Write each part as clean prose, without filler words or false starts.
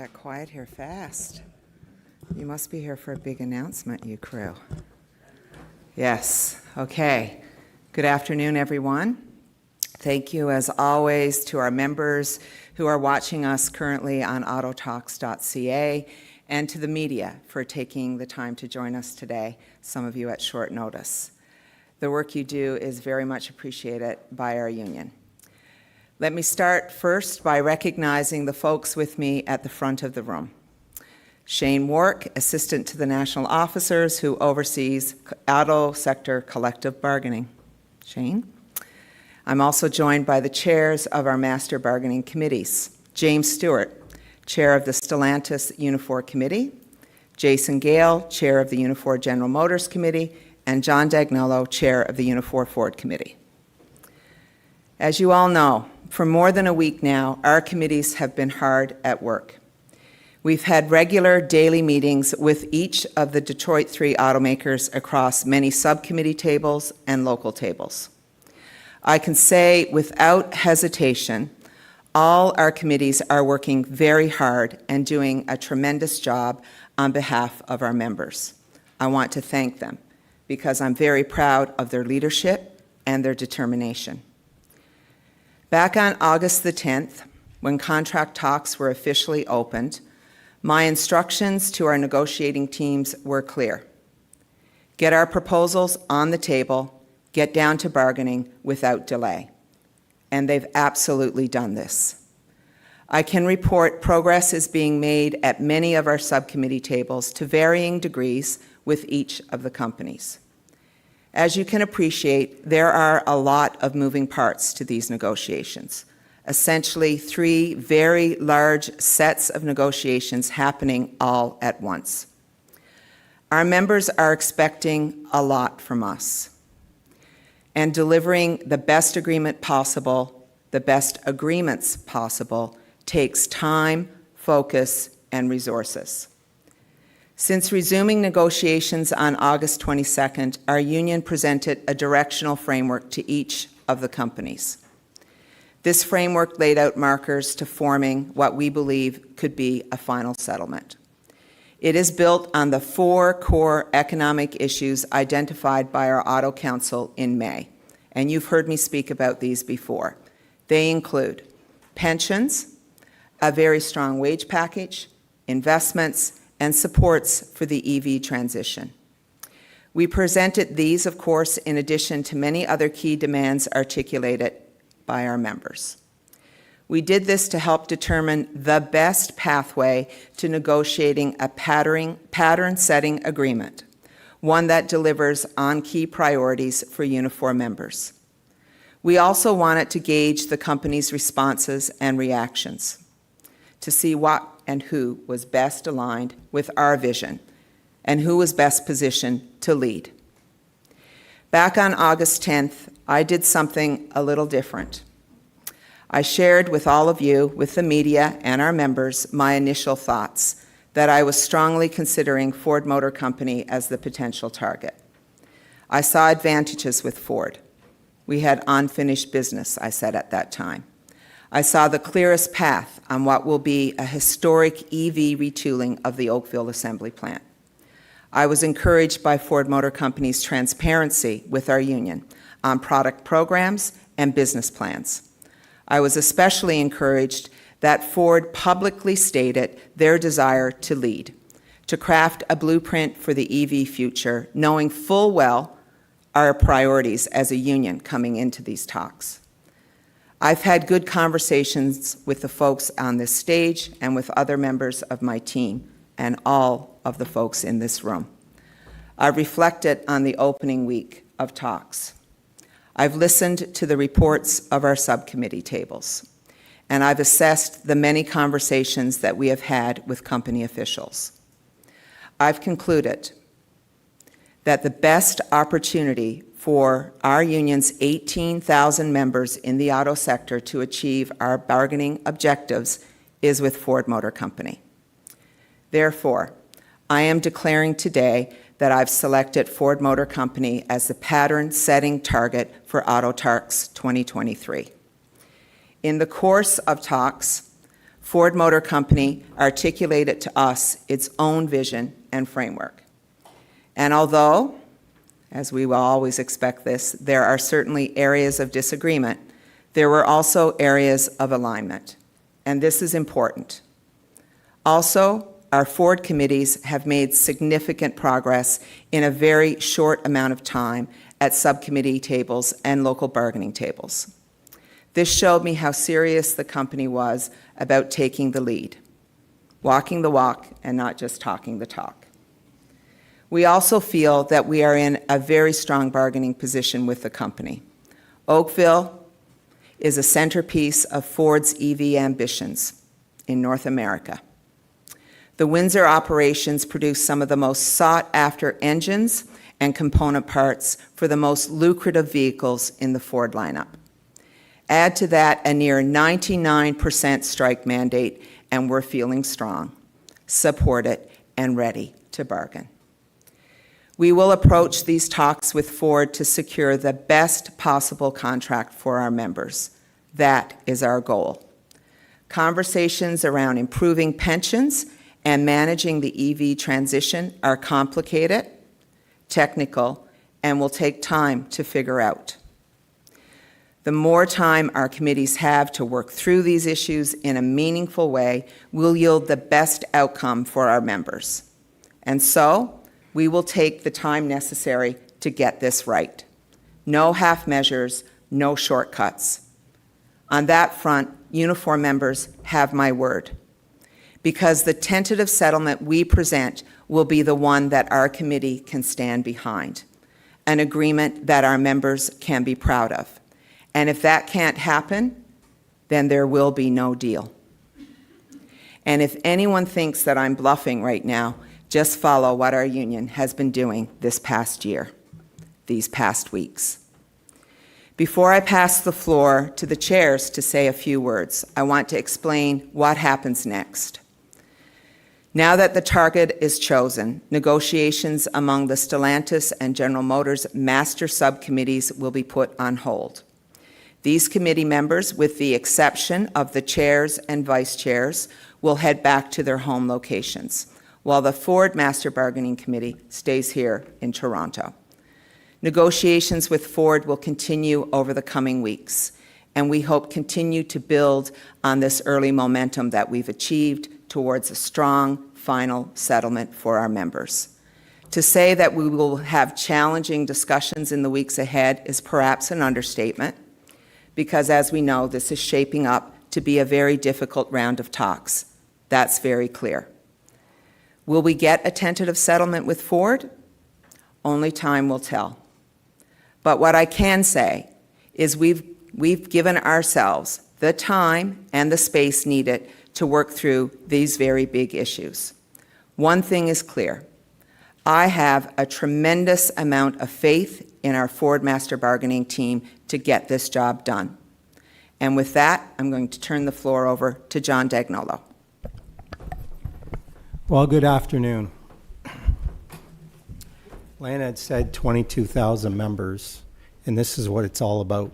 got quiet here fast. You must be here for a big announcement, you crew. Yes, okay. Good afternoon, everyone. Thank you, as always, to our members who are watching us currently on autotalks.ca and to the media for taking the time to join us today, some of you at short notice. The work you do is very much appreciated by our union. Let me start first by recognizing the folks with me at the front of the room. Shane Wark, Assistant to the National Officers, who oversees auto sector collective bargaining. Shane? I'm also joined by the chairs of our master bargaining committees. James Stewart, Chair of the Stellantis Unifor Committee, Jason Gale, Chair of the Unifor General Motors Committee, and John Dagnello, Chair of the Unifor Ford Committee. As you all know, for more than a week now, our committees have been hard at work. We've had regular daily meetings with each of the Detroit 3 automakers across many subcommittee tables and local tables. I can say without hesitation, all our committees are working very hard and doing a tremendous job on behalf of our members. I want to thank them because I'm very proud of their leadership and their determination. Back on August the 10th, when contract talks were officially opened, my instructions to our negotiating teams were clear. Get our proposals on the table, get down to bargaining without delay. And they've absolutely done this. I can report progress is being made at many of our subcommittee tables to varying degrees with each of the companies. As you can appreciate, there are a lot of moving parts to these negotiations. Essentially, 3 very large sets of negotiations happening all at once. Our members are expecting a lot from us. And delivering the best agreement possible, the best agreements possible, takes time, focus, and resources. Since resuming negotiations on August 22nd, our union presented a directional framework to each of the companies. This framework laid out markers to forming what we believe could be a final settlement. It is built on the 4 core economic issues identified by our Auto Council in May, and you've heard me speak about these before. They include pensions, a very strong wage package, investments, and supports for the EV transition. We presented these, of course, in addition to many other key demands articulated by our members. We did this to help determine the best pathway to negotiating a pattern-setting agreement, one that delivers on key priorities for Unifor members. We also wanted to gauge the company's responses and reactions to see what and who was best aligned with our vision and who was best positioned to lead. Back on August 10th, I did something a little different. I shared with all of you, with the media and our members, my initial thoughts that I was strongly considering Ford Motor Company as the potential target. I saw advantages with Ford. We had unfinished business, I said at that time. I saw the clearest path on what will be a historic EV retooling of the Oakville assembly plant. I was encouraged by Ford Motor Company's transparency with our union on product programs and business plans. I was especially encouraged that Ford publicly stated their desire to lead, to craft a blueprint for the EV future, knowing full well our priorities as a union coming into these talks. I've had good conversations with the folks on this stage and with other members of my team and all of the folks in this room. I've reflected on the opening week of talks. I've listened to the reports of our subcommittee tables, and I've assessed the many conversations that we have had with company officials. I've concluded that the best opportunity for our union's 18,000 members in the auto sector to achieve our bargaining objectives is with Ford Motor Company. Therefore, I am declaring today that I've selected Ford Motor Company as the pattern-setting target for Auto Talks 2023. In the course of talks, Ford Motor Company articulated to us its own vision and framework. And although, as we will always expect this, there are certainly areas of disagreement, there were also areas of alignment. And this is important. Also, our Ford committees have made significant progress in a very short amount of time at subcommittee tables and local bargaining tables. This showed me how serious the company was about taking the lead, walking the walk and not just talking the talk. We also feel that we are in a very strong bargaining position with the company. Oakville is a centerpiece of Ford's EV ambitions in North America. The Windsor operations produce some of the most sought-after engines and component parts for the most lucrative vehicles in the Ford lineup. Add to that a near 99% strike mandate, and we're feeling strong, supported, and ready to bargain. We will approach these talks with Ford to secure the best possible contract for our members. That is our goal. Conversations around improving pensions and managing the EV transition are complicated, technical, and will take time to figure out. The more time our committees have to work through these issues in a meaningful way will yield the best outcome for our members. And so, we will take the time necessary to get this right. No half measures, no shortcuts. On that front, Unifor members have my word, because the tentative settlement we present will be the one that our committee can stand behind, an agreement that our members can be proud of. And if that can't happen, then there will be no deal. And if anyone thinks that I'm bluffing right now, just follow what our union has been doing this past year, these past weeks. Before I pass the floor to the chairs to say a few words, I want to explain what happens next. Now that the target is chosen, negotiations among the Stellantis and General Motors master subcommittees will be put on hold. These committee members, with the exception of the chairs and vice chairs, will head back to their home locations, while the Ford Master Bargaining Committee stays here in Toronto. Negotiations with Ford will continue over the coming weeks, and we hope continue to build on this early momentum that we've achieved towards a strong final settlement for our members. To say that we will have challenging discussions in the weeks ahead is perhaps an understatement, because as we know, this is shaping up to be a very difficult round of talks. That's very clear. Will we get a tentative settlement with Ford? Only time will tell. But what I can say is we've given ourselves the time and the space needed to work through these very big issues. One thing is clear. I have a tremendous amount of faith in our Ford Master Bargaining team to get this job done. And with that, I'm going to turn the floor over to John Dagnolo. Well, good afternoon. Lana had said 22,000 members, and this is what it's all about.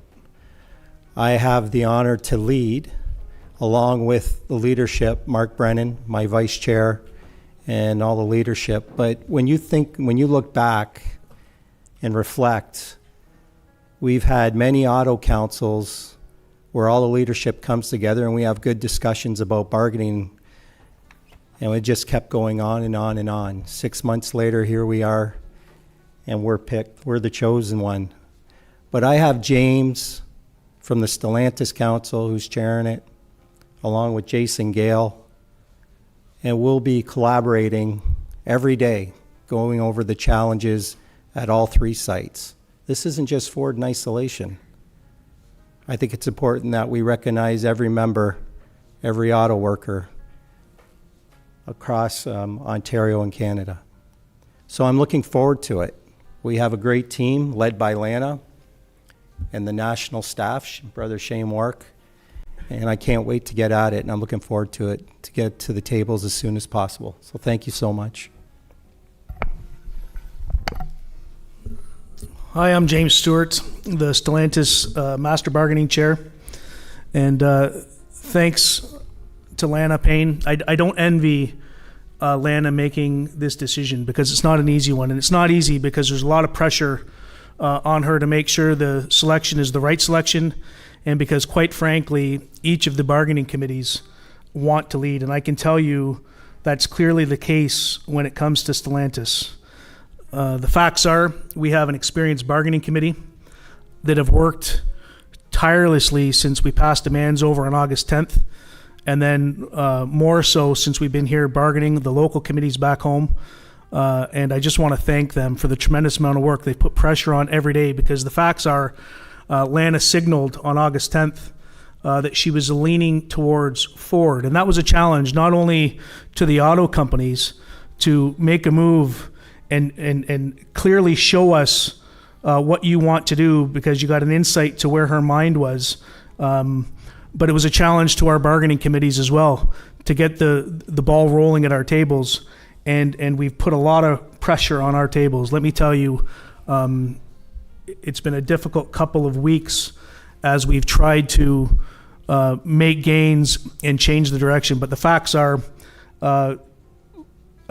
I have the honor to lead, along with the leadership, Mark Brennan, my vice chair, and all the leadership. But when you look back and reflect, we've had many auto councils where all the leadership comes together and we have good discussions about bargaining, and it just kept going on and on and on. 6 months later, here we are, and we're picked. We're the chosen one. But I have James from the Stellantis Council who's chairing it, along with Jason Gale, and we'll be collaborating every day, going over the challenges at all three sites. This isn't just Ford in isolation. I think it's important that we recognize every member, every auto worker across Ontario and Canada. So I'm looking forward to it. We have a great team led by Lana and the national staff, Brother Shane Wark, and I can't wait to get at it, and I'm looking forward to it, to get to the tables as soon as possible. So thank you so much. Hi, I'm James Stewart, the Stellantis Master Bargaining Chair, and thanks Lana Payne. I don't envy Lana making this decision because it's not an easy one. And it's not easy because there's a lot of pressure on her to make sure the selection is the right selection, and because, quite frankly, each of the bargaining committees want to lead. And I can tell you that's clearly the case when it comes to Stellantis. The facts are we have an experienced bargaining committee that have worked tirelessly since we passed demands over on August 10th, and then more so since we've been here bargaining the local committees back home. And I just want to thank them for the tremendous amount of work. They put pressure on every day because the facts are Lana signaled on August 10th that she was leaning towards Ford. And that was a challenge not only to the auto companies to make a move and clearly show us what you want to do because you got an insight to where her mind was. But it was a challenge to our bargaining committees as well to get the ball rolling at our tables. And we've put a lot of pressure on our tables. Let me tell you, it's been a difficult couple of weeks as we've tried to make gains and change the direction. But the facts are, I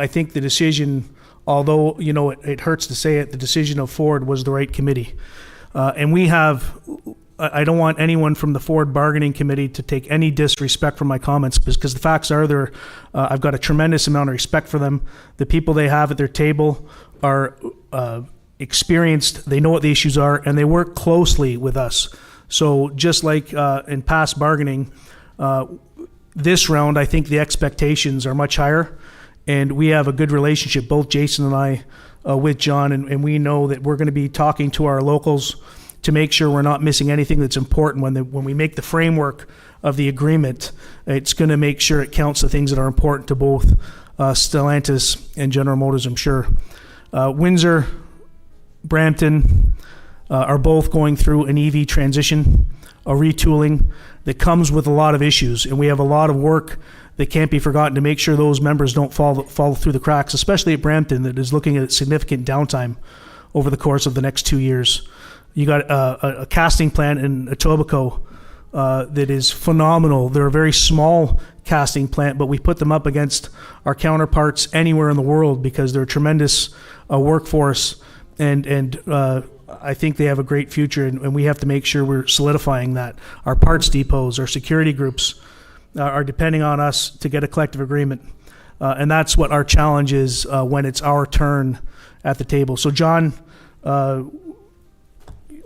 think the decision, although it hurts to say it, the decision of Ford was the right committee. And we have, I don't want anyone from the Ford bargaining committee to take any disrespect from my comments because the facts are I've got a tremendous amount of respect for them. The people they have at their table are experienced, they know what the issues are, and they work closely with us. So just like in past bargaining, this round, I think the expectations are much higher, and we have a good relationship, both Jason and I, with John, and we know that we're going to be talking to our locals to make sure we're not missing anything that's important when we make the framework of the agreement. It's going to make sure it counts the things that are important to both Stellantis and General Motors, I'm sure. Windsor, Brampton are both going through an EV transition, a retooling that comes with a lot of issues, and we have a lot of work that can't be forgotten to make sure those members don't fall through the cracks, especially at Brampton that is looking at significant downtime over the course of the next 2 years. You got a casting plant in Etobicoke that is phenomenal. They're a very small casting plant, but we put them up against our counterparts anywhere in the world because they're a tremendous workforce, and I think they have a great future, and we have to make sure we're solidifying that. Our parts depots, our security groups are depending on us to get a collective agreement, and that's what our challenge is when it's our turn at the table. So, John,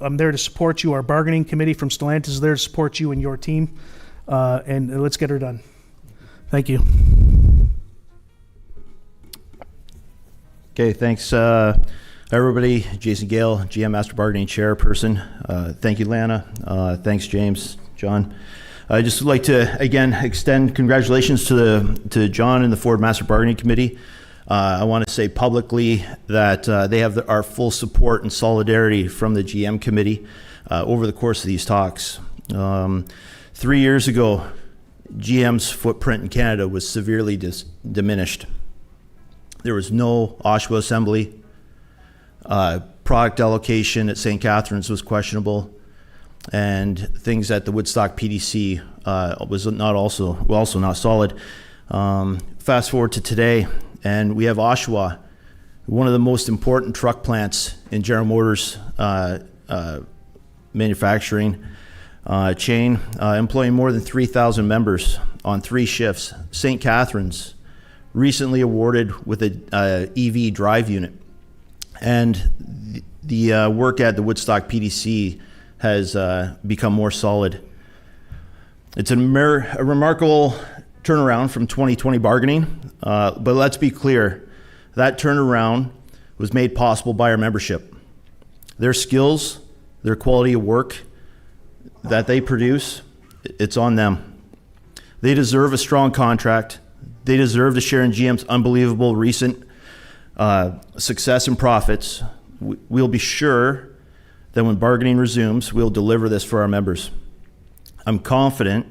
I'm there to support you. Our bargaining committee from Stellantis is there to support you and your team, and let's get her done. Thank you. Okay, thanks everybody. Jason Gale, GM Master Bargaining Chairperson. Thank you, Lana. Thanks, James, John. I just would like to again extend congratulations to John and the Ford Master Bargaining Committee. I want to say publicly that they have our full support and solidarity from the GM committee over the course of these talks. 3 years ago, GM's footprint in Canada was severely diminished. There was no Oshawa assembly. Product allocation at St. Catharines was questionable, and things at the Woodstock PDC was also not solid. Fast forward to today, and we have Oshawa, one of the most important truck plants in General Motors manufacturing chain, employing more than 3,000 members on 3 shifts. St. Catharines recently awarded with a EV drive unit, and the work at the Woodstock PDC has become more solid. It's a remarkable turnaround from 2020 bargaining, but let's be clear, that turnaround was made possible by our membership. Their skills, their quality of work that they produce, it's on them. They deserve a strong contract. They deserve to share in GM's unbelievable recent success and profits. We'll be sure that when bargaining resumes, we'll deliver this for our members. I'm confident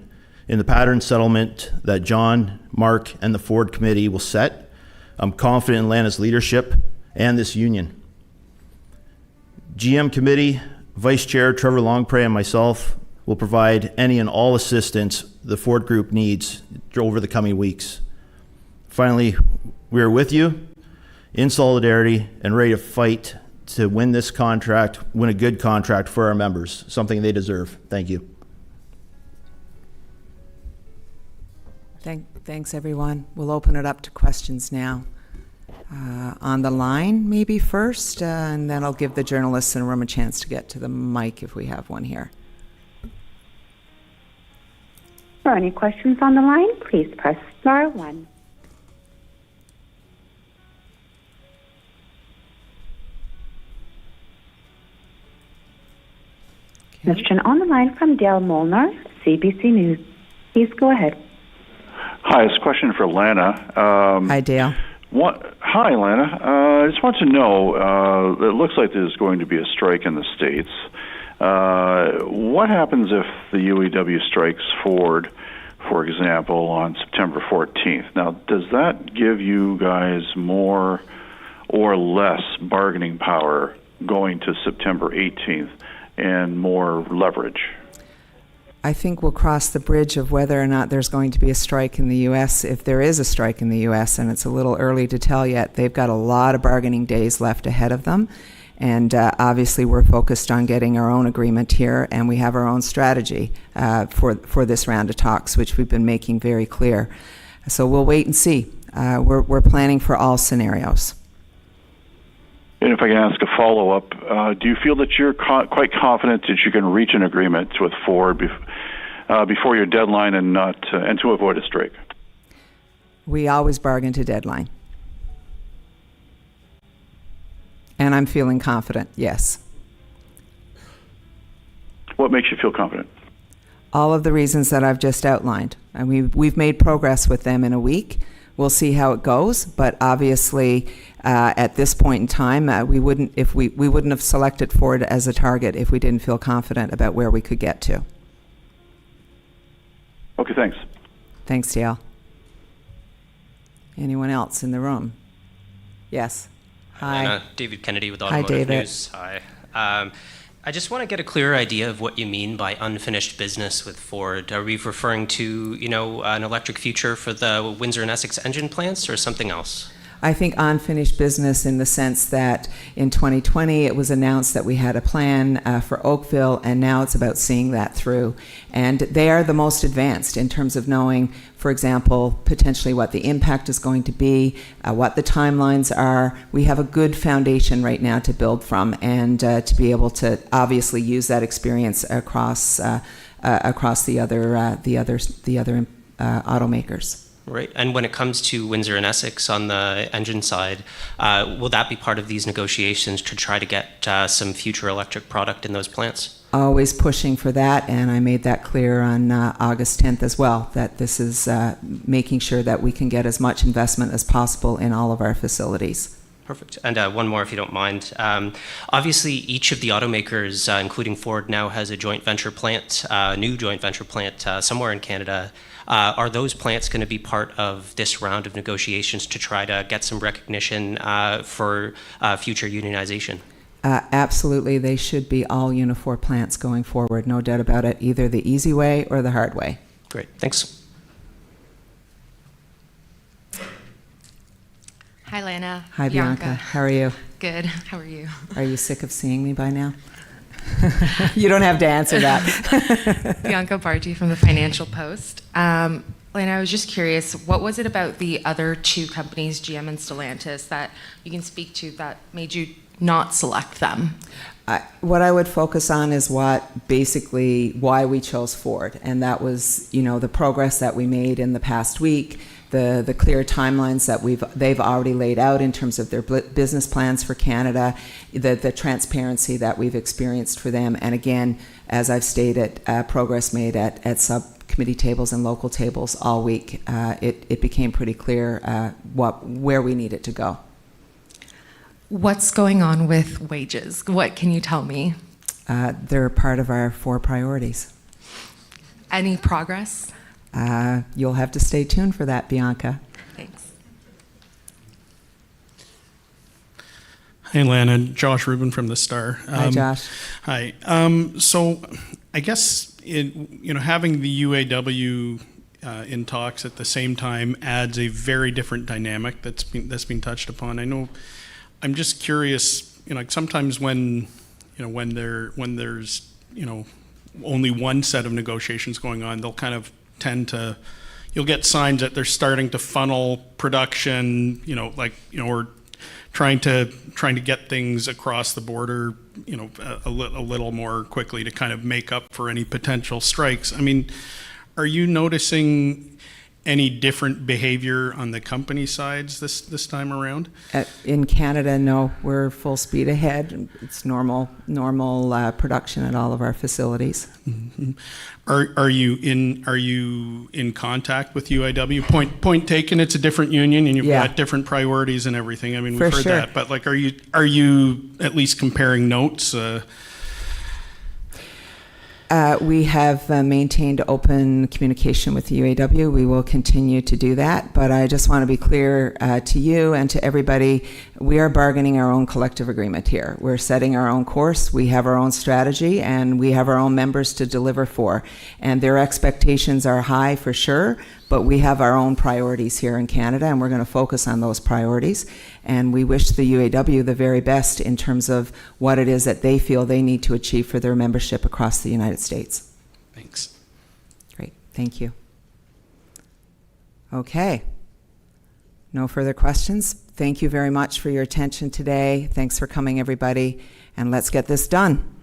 in the pattern settlement that John, Mark, and the Ford committee will set. I'm confident in Lana's leadership and this union. GM committee, Vice Chair Trevor Longpre and myself will provide any and all assistance the Ford Group needs over the coming weeks. Finally, we are with you in solidarity and ready to fight to win this contract, win a good contract for our members, something they deserve. Thank you. Thanks, everyone. We'll open it up to questions now. On the line, maybe first, and then I'll give the journalists in the room a chance to get to the mic if we have one here. For any questions on the line, please press star 1. Question on the line from Dale Molnar, CBC News. Please go ahead. Hi, it's a question for Lana. Hi, Dale. Hi, Lana. I just want to know, it looks like there's going to be a strike in the States. What happens if the UAW strikes Ford, for example, on September 14th? Now, does that give you guys more or less bargaining power going to September 18th and more leverage? I think we'll cross the bridge of whether or not there's going to be a strike in the U.S. If there is a strike in the U.S., and it's a little early to tell yet, they've got a lot of bargaining days left ahead of them. And obviously, we're focused on getting our own agreement here, and we have our own strategy for this round of talks, which we've been making very clear. So we'll wait and see. We're planning for all scenarios. And if I can ask a follow-up, do you feel that you're quite confident that you can reach an agreement with Ford before your deadline and to avoid a strike? We always bargain to deadline. And I'm feeling confident, yes. What makes you feel confident? All of the reasons that I've just outlined. And we've made progress with them in a week. We'll see how it goes, but obviously, at this point in time, we wouldn't have selected Ford as a target if we didn't feel confident about where we could get to. Okay, thanks. Thanks, Dale. Anyone else in the room? Yes. Hi. David Kennedy with Hi, Automotive David. News. Hi. I just want to get a clearer idea of what you mean by unfinished business with Ford. Are we referring to, an electric future for the Windsor and Essex engine plants or something else? I think unfinished business in the sense that in 2020 it was announced that we had a plan for Oakville, and now it's about seeing that through. And they are the most advanced in terms of knowing, for example, potentially what the impact is going to be, what the timelines are. We have a good foundation right now to build from, and to be able to obviously use that experience across the other automakers. Right. And when it comes to Windsor and Essex on the engine side, will that be part of these negotiations to try to get some future electric product in those plants? Always pushing for that, and I made that clear on August 10th as well, that this is making sure that we can get as much investment as possible in all of our facilities. Perfect. And one more, if you don't mind. Obviously, each of the automakers, including Ford, now has a joint venture plant, new joint venture plant somewhere in Canada. Are those plants going to be part of this round of negotiations to try to get some recognition for future unionization? Absolutely. They should be all Unifor plants going forward, no doubt about it, either the easy way or the hard way. Great. Thanks. Hi, Lana. Hi, Bianca. How are you? Good. How are you? Are you sick of seeing me by now? You don't have to answer that. Bianca Barty from the Financial Post. Lana, I was just curious, what was it about the other two companies, GM and Stellantis, that you can speak to that made you not select them? What I would focus on is why we chose Ford, and that was, the progress that we made in the past week, the clear timelines that they've already laid out in terms of their business plans for Canada, the transparency that we've experienced for them, and again, as I've stated, progress made at subcommittee tables and local tables all week. It became pretty clear where we needed to go. What's going on with wages? What can you tell me? They're part of our 4 priorities. Any progress? You'll have to stay tuned for that, Bianca. Thanks. Hey, Lana. Josh Rubin from The Star. Hi, Josh. Hi. So I guess having the UAW in talks at the same time adds a very different dynamic that's been touched upon. I know. I'm just curious. Like sometimes when there's only one set of negotiations going on, they'll kind of tend to. You'll get signs that they're starting to funnel production. Or trying to get things across the border, a little more quickly to kind of make up for any potential strikes. I mean, are you noticing any different behavior on the company sides this time around? In Canada, no, we're full speed ahead. It's normal production at all of our facilities. Mm-hmm. Are you in contact with UAW? Point taken. It's a different union, and you've got different priorities and everything. I mean, we've heard that, but like, are you at least comparing notes? We have maintained open communication with the UAW. We will continue to do that, but I just want to be clear to you and to everybody, we are bargaining our own collective agreement here. We're setting our own course, we have our own strategy, and we have our own members to deliver for. And their expectations are high for sure, but we have our own priorities here in Canada, and we're going to focus on those priorities. And we wish the UAW the very best in terms of what it is that they feel they need to achieve for their membership across the United States. Thanks. Great, thank you. Okay. No further questions. Thank you very much for your attention today. Thanks for coming, everybody, and let's get this done.